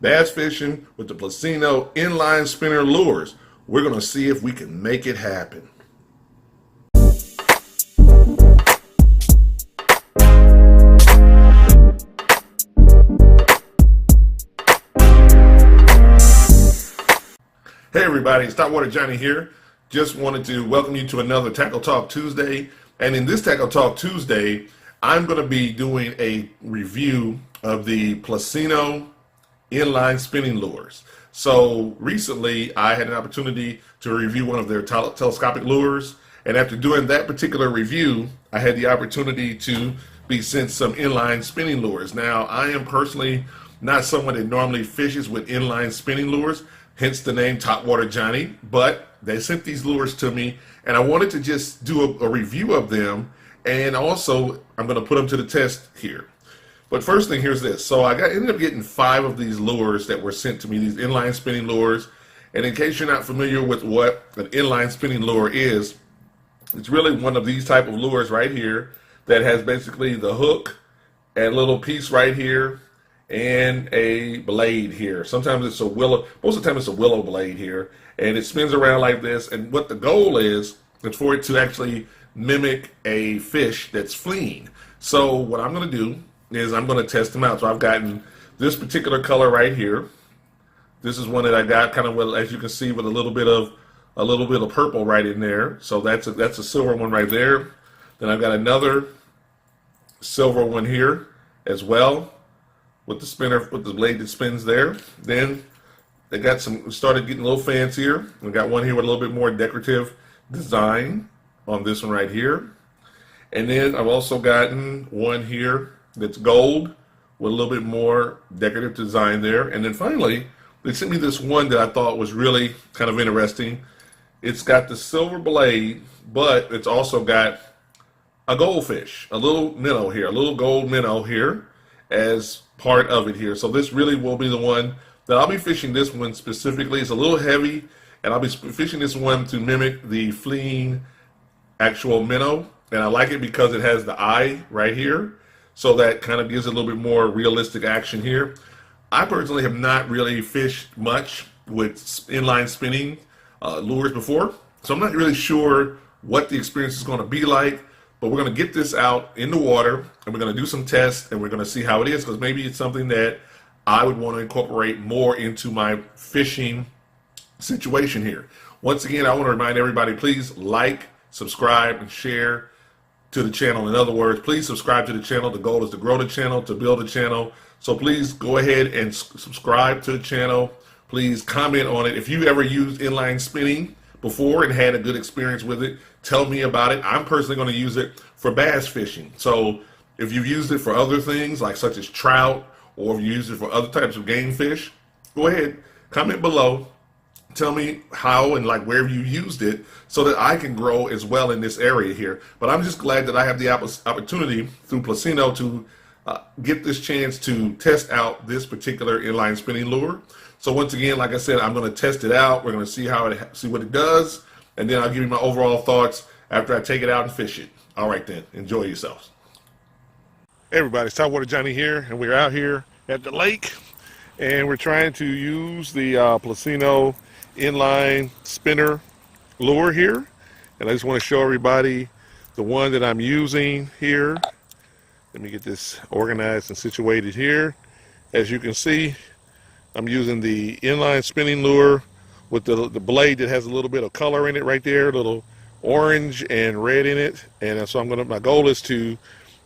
bass fishing with the Plusinno Inline spinner lures. We're going to see if we can make it happen. Hey everybody, it's Topwater Johnny here. Just wanted to welcome you to another Tackle Talk Tuesday. And in this Tackle Talk Tuesday, I'm going to be doing a review of the Plusinno Inline spinning lures. So recently I had an opportunity to review one of their telescopic lures. And after doing that particular review, I had the opportunity to be sent some inline spinning lures. Now, I am personally not someone that normally fishes with inline spinning lures, hence the name Topwater Johnny, but they sent these lures to me and I wanted to just do a review of them, and also I'm going to put them to the test here. But first thing, here's this. So I ended up getting 5 of these lures that were sent to me, these inline spinning lures. And in case you're not familiar with what an inline spinning lure is, it's really one of these type of lures right here that has basically the hook and a little piece right here and a blade here. Sometimes it's a willow, most of the time it's a willow blade here, and it spins around like this. And what the goal is for it to actually mimic a fish that's fleeing. So what I'm going to do is I'm going to test them out. So I've gotten this particular color right here. This is one that I got kind of, well, as you can see, with a little bit of purple right in there. So that's a silver one right there. Then I've got another silver one here as well, with the spinner, with the blade that spins there. Then they got started getting a little fancier. We got one here with a little bit more decorative design on this one right here. And then I've also gotten one here that's gold with a little bit more decorative design there. And then finally, they sent me this one that I thought was really kind of interesting. It's got the silver blade, but it's also got a goldfish, a little minnow here, a little gold minnow here as part of it here. So this really will be the one that I'll be fishing. This one specifically. It's a little heavy, and I'll be fishing this one to mimic the fleeing actual minnow. And I like it because it has the eye right here, so that kind of gives it a little bit more realistic action here. I personally have not really fished much with inline spinning lures before, so I'm not really sure what the experience is going to be like. But we're going to get this out in the water, and we're going to do some tests, and we're going to see how it is, because maybe it's something that I would want to incorporate more into my fishing situation here. Once again, I want to remind everybody, please like, subscribe, and share to the channel. In other words, please subscribe to the channel. The goal is to grow the channel, to build the channel. So please go ahead and subscribe to the channel. Please comment on it. If you ever used inline spinning before and had a good experience with it, tell me about it. I'm personally going to use it for bass fishing. So if you've used it for other things, like such as trout, or if you use it for other types of game fish, go ahead, comment below. Tell me how and like where you used it, so that I can grow as well in this area here. But I'm just glad that I have the opportunity through Plusinno to get this chance to test out this particular inline spinning lure. So once again, like I said, I'm going to test it out. We're going to see see what it does, and then I'll give you my overall thoughts after I take it out and fish it. All right then, enjoy yourselves. Hey everybody, it's Topwater Johnny here, and we're out here at the lake, and we're trying to use the Plusinno Inline spinner lure here. And I just want to show everybody the one that I'm using here. Let me get this organized and situated here. As you can see, I'm using the inline spinning lure with the blade that has a little bit of color in it right there, a little orange and red in it. And so my goal is to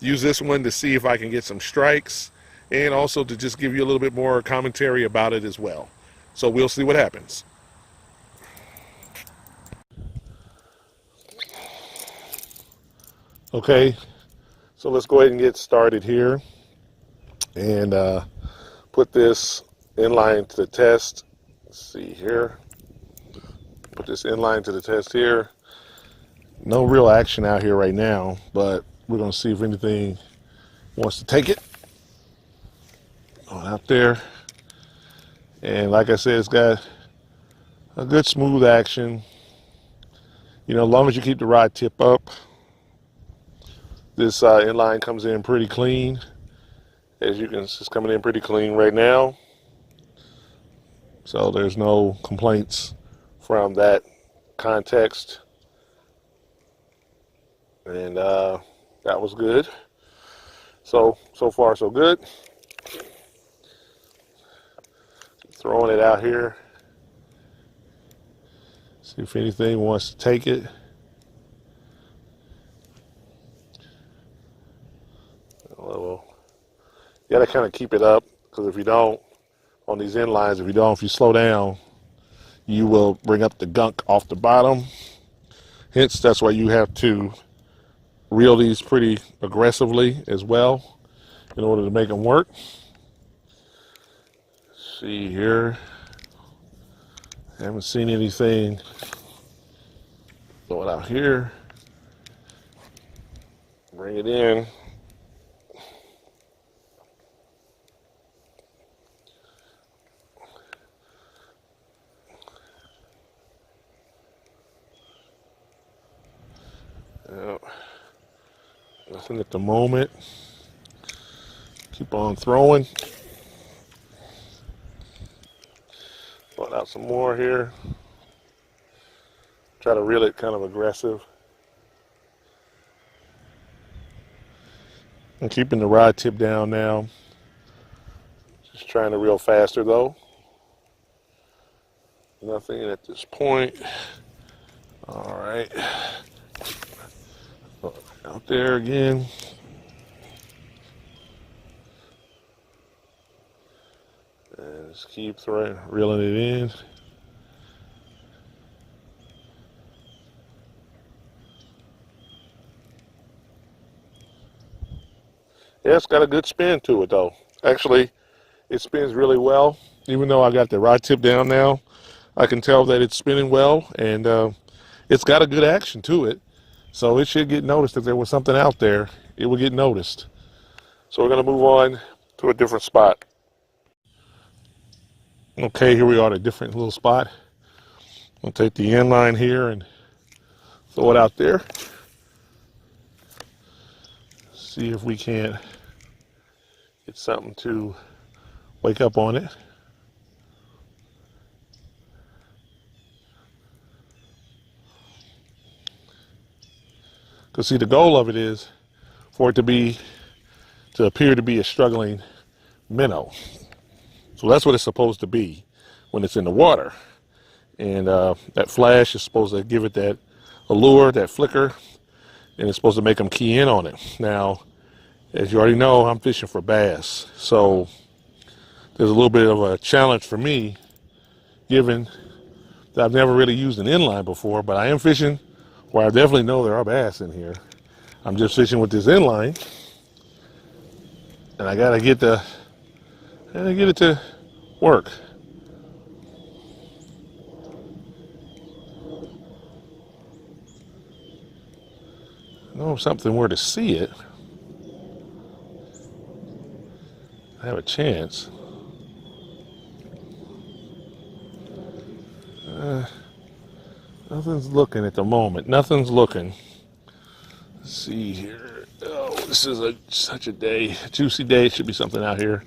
use this one to see if I can get some strikes, and also to just give you a little bit more commentary about it as well. So we'll see what happens. Okay, so let's go ahead and get started here and put this inline to the test. Let's see here. Put this inline to the test here. No real action out here right now, but we're going to see if anything wants to take it. Going out there. And like I said, it's got a good smooth action. You know, as long as you keep the rod tip up. This inline comes in pretty clean. As you can see, it's coming in pretty clean right now. So there's no complaints from that context. And that was good. So far so good. Throwing it out here. See if anything wants to take it. Well, you gotta kind of keep it up, because if you don't, on these inlines, if you slow down, you will bring up the gunk off the bottom. Hence, that's why you have to reel these pretty aggressively as well in order to make them work. Let's see here. I haven't seen anything. Throw it out here. Bring it in. Nothing at the moment. Keep on throwing. Throw out some more here. Try to reel it kind of aggressive. I'm keeping the rod tip down now. Just trying to reel faster though. Nothing at this point. All right. Out there again. And just keep reeling it in. Yeah, it's got a good spin to it though. Actually, it spins really well. Even though I got the rod tip down now, I can tell that it's spinning well, and it's got a good action to it. So it should get noticed. If there was something out there, it would get noticed. So we're going to move on to a different spot. Okay, here we are at a different little spot. I'll take the inline here and throw it out there. See if we can't get something to wake up on it. Because see, the goal of it is for it to appear to be a struggling minnow. So that's what it's supposed to be when it's in the water. And that flash is supposed to give it that allure, that flicker, and it's supposed to make them key in on it. Now, as you already know, I'm fishing for bass. So there's a little bit of a challenge for me, given that I've never really used an inline before, but I am fishing where I definitely know there are bass in here. I'm just fishing with this inline, and I gotta get it to work. I know if something were to see it, I have a chance. Nothing's looking at the moment. Nothing's looking. Let's see here. Oh, this is such a day. A juicy day. Should be something out here.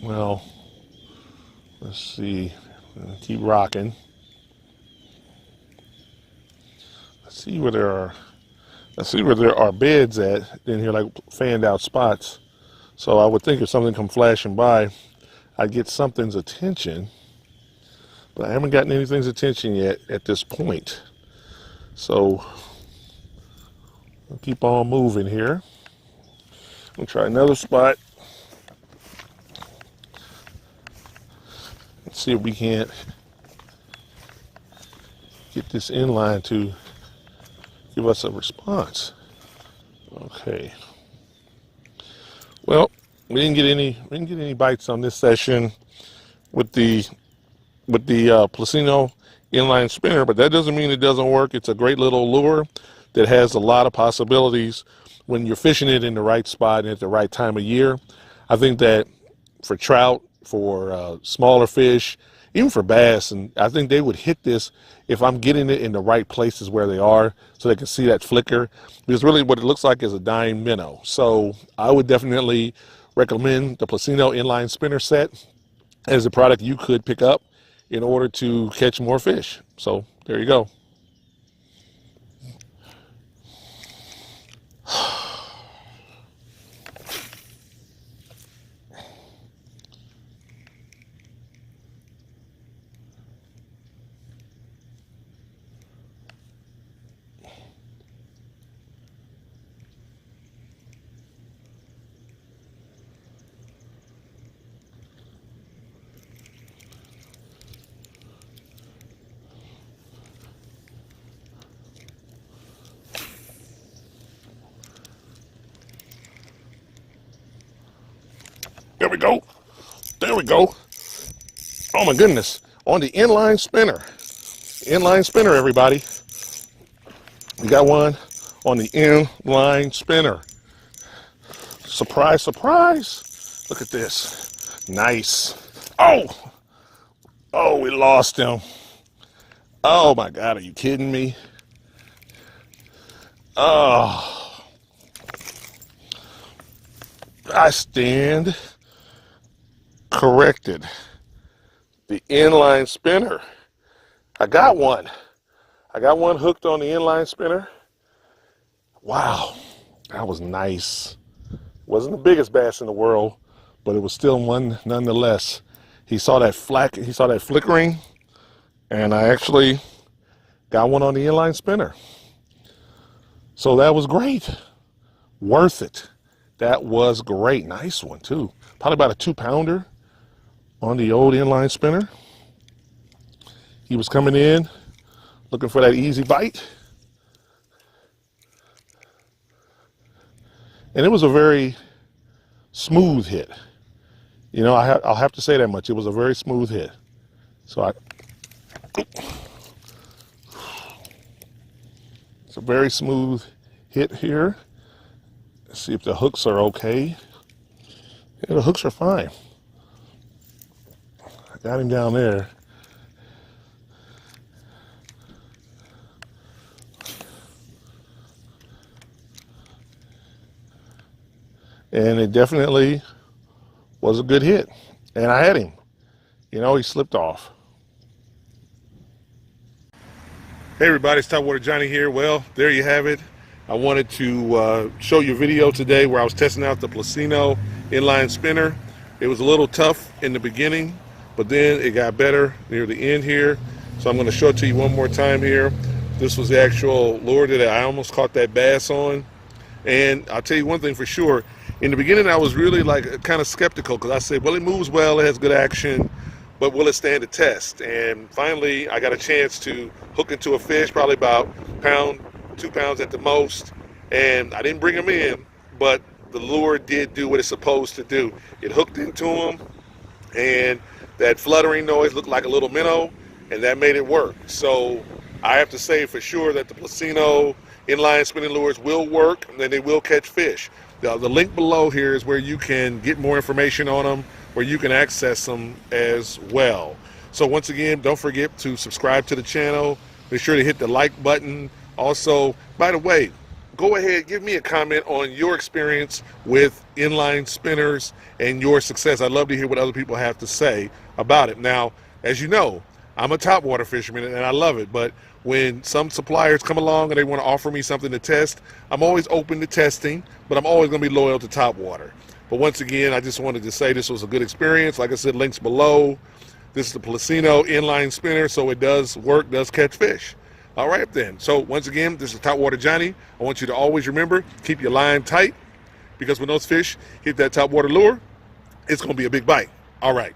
Well, let's see. Keep rocking. Let's see where there are beds at in here, like fanned out spots. So I would think if something come flashing by, I'd get something's attention, but I haven't gotten anything's attention yet at this point. So I'll keep on moving here. I'll try another spot. Let's see if we can't get this inline to give us a response. Okay. Well, we didn't get any bites on this session with the Plusinno Inline spinner, but that doesn't mean it doesn't work. It's a great little lure that has a lot of possibilities when you're fishing it in the right spot and at the right time of year. I think that for trout, for smaller fish, even for bass. And I think they would hit this if I'm getting it in the right places where they are so they can see that flicker, because really what it looks like is a dying minnow. So I would definitely recommend the Plusinno Inline Spinner set as a product you could pick up in order to catch more fish. So there you go. There we go. There we go. Oh my goodness. On the inline spinner. Inline spinner, everybody. We got one on the inline spinner. Surprise, surprise. Look at this. Nice. Oh! Oh, we lost him. Oh my God, are you kidding me? Oh. I stand corrected. The inline spinner. I got one. I got one hooked on the inline spinner. Wow, that was nice. Wasn't the biggest bass in the world, but it was still one nonetheless. He saw that flickering, and I actually got one on the inline spinner. So that was great. Worth it. That was great. Nice one too. Probably about a 2-pounder on the old inline spinner. He was coming in looking for that easy bite. And it was a very smooth hit. You know, I'll have to say that much. It was a very smooth hit. So it's a very smooth hit here. Let's see if the hooks are okay. Yeah, the hooks are fine. I got him down there. And it definitely was a good hit. And I had him. You know, he slipped off. Hey everybody, it's Topwater Johnny here. Well, there you have it. I wanted to show you a video today where I was testing out the Plusinno Inline Spinner. It was a little tough in the beginning, but then it got better near the end here. So I'm going to show it to you one more time here. This was the actual lure that I almost caught that bass on. And I'll tell you one thing for sure. In the beginning, I was really like kind of skeptical because I said, well, it moves well, it has good action, but will it stand the test? And finally, I got a chance to hook into a fish, probably about a pound, 2 pounds at the most. And I didn't bring him in, but the lure did do what it's supposed to do. It hooked into him, and that fluttering noise looked like a little minnow, and that made it work. So I have to say for sure that the Plusinno inline spinning lures will work, and then they will catch fish. The link below here is where you can get more information on them, where you can access them as well. So once again, don't forget to subscribe to the channel. Be sure to hit the like button. Also, by the way, go ahead, give me a comment on your experience with inline spinners and your success. I'd love to hear what other people have to say about it. Now, as you know, I'm a topwater fisherman and I love it, but when some suppliers come along and they want to offer me something to test, I'm always open to testing, but I'm always going to be loyal to Topwater. But once again, I just wanted to say this was a good experience. Like I said, links below. This is the Plusinno Inline Spinner, so it does work, does catch fish. All right then. So once again, this is Topwater Johnny. I want you to always remember, keep your line tight, because when those fish hit that topwater lure, it's going to be a big bite. All right.